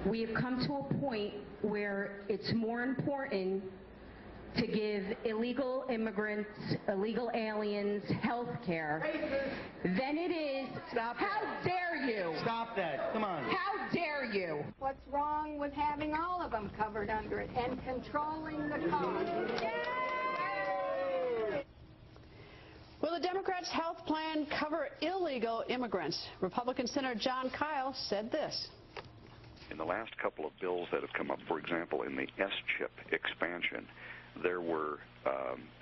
We have come to a point where it's more important to give illegal immigrants, illegal aliens health care than it is. Stop How that. dare you? Stop that. Come on. How dare you? What's wrong with having all of them covered under it and controlling the cost? Will the Democrats' health plan cover illegal immigrants? Republican Senator Jon Kyl said this. In the last couple of bills that have come up, for example, in the S-chip expansion, there were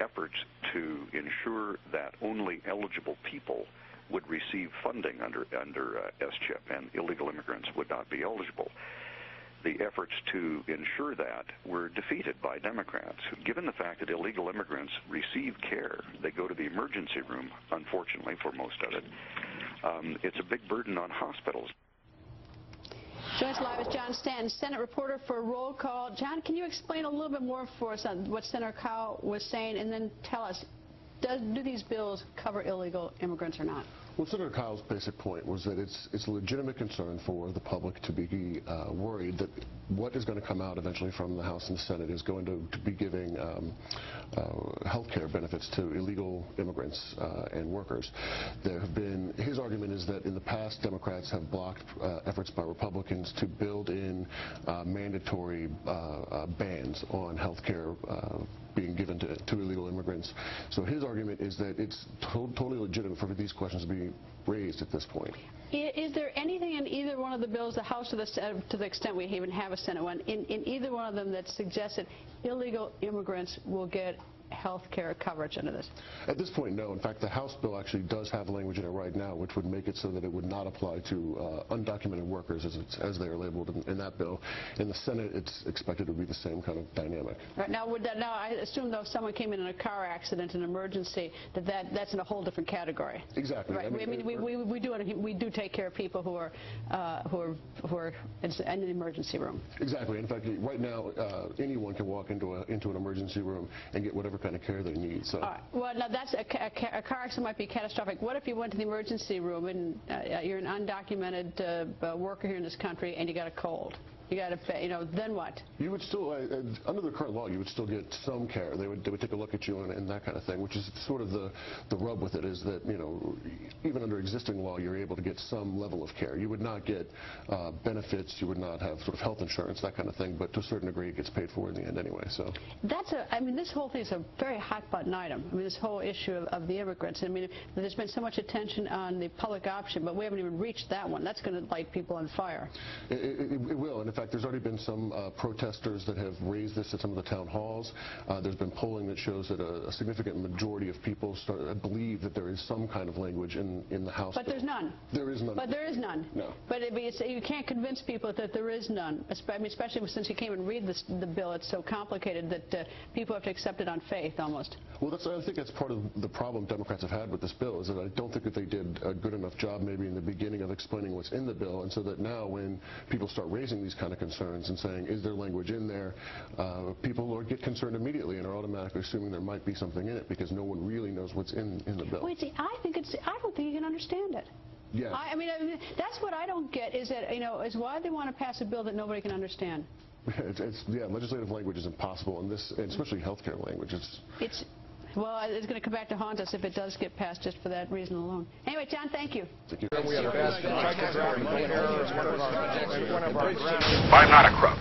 efforts to ensure that only eligible people would receive funding under S-chip, and illegal immigrants would not be eligible. The efforts to ensure that were defeated by Democrats. Given the fact that illegal immigrants receive care, they go to the emergency room, unfortunately for most of it, it's a big burden on hospitals. Joins live is John Stanton, Senate reporter for Roll Call. John, can you explain a little bit more for us on what Senator Kyl was saying, and then tell us, do these bills cover illegal immigrants or not? Well, Senator Kyl's basic point was that it's a legitimate concern for the public to be worried that what is going to come out eventually from the House and the Senate is going to be giving health care benefits to illegal immigrants and workers. There have been, his argument is that in the past Democrats have blocked efforts by Republicans to build in mandatory bans on health care being given to illegal immigrants. So his argument is that it's totally legitimate for these questions to be raised at this point. Is there anything in either one of the bills, the House or the Senate, to the extent we even have a Senate one, in either one of them that suggests that illegal immigrants will get health care coverage under this? At this point, no. In fact, the House bill actually does have language in it right now which would make it so that it would not apply to undocumented workers as they are labeled in that bill. In the Senate, it's expected to be the same kind of dynamic. Right, now, I assume, though, if someone came in a car accident, an emergency, that's in a whole different category. Exactly. Right. We do take care of people who are in an emergency room. Exactly. In fact, right now, anyone can walk into an emergency room and get whatever kind of care they need. So. Well, now that's a car accident might be catastrophic. What if you went to the emergency room and you're an undocumented worker here in this country and you got a cold? You got to pay, then what? You would still, under the current law, you would still get some care. They would take a look at you and that kind of thing, which is sort of the rub with it, is that, even under existing law, you're able to get some level of care. You would not get benefits, you would not have sort of health insurance, that kind of thing, but to a certain degree, it gets paid for in the end anyway, so. This whole thing is a very hot button item. This whole issue of the immigrants. There's been so much attention on the public option, but we haven't even reached that one. That's going to light people on fire. It will, and in fact, there's already been some protesters that have raised this at some of the town halls. There's been polling that shows that a significant majority of people believe that there is some kind of language in the House But bill. there's none. There is none. But there is none. No. But you can't convince people that there is none, especially since you came and read the bill. It's so complicated that people have to accept it on faith, almost. Well, I think that's part of the problem Democrats have had with this bill, is that I don't think that they did a good enough job maybe in the beginning of explaining what's in the bill, and so that now when people start raising these kind of concerns and saying, is there language in there, people get concerned immediately and are automatically assuming there might be something in it because no one really knows what's in the bill. Wait, see, I don't think you can understand it. Yeah. That's what I don't get, is that, is why they want to pass a bill that nobody can understand. Yeah, legislative language is impossible, and especially healthcare language. It's going to come back to haunt us if it does get passed just for that reason alone. Anyway, John, thank you. Thank you. I'm not a crook.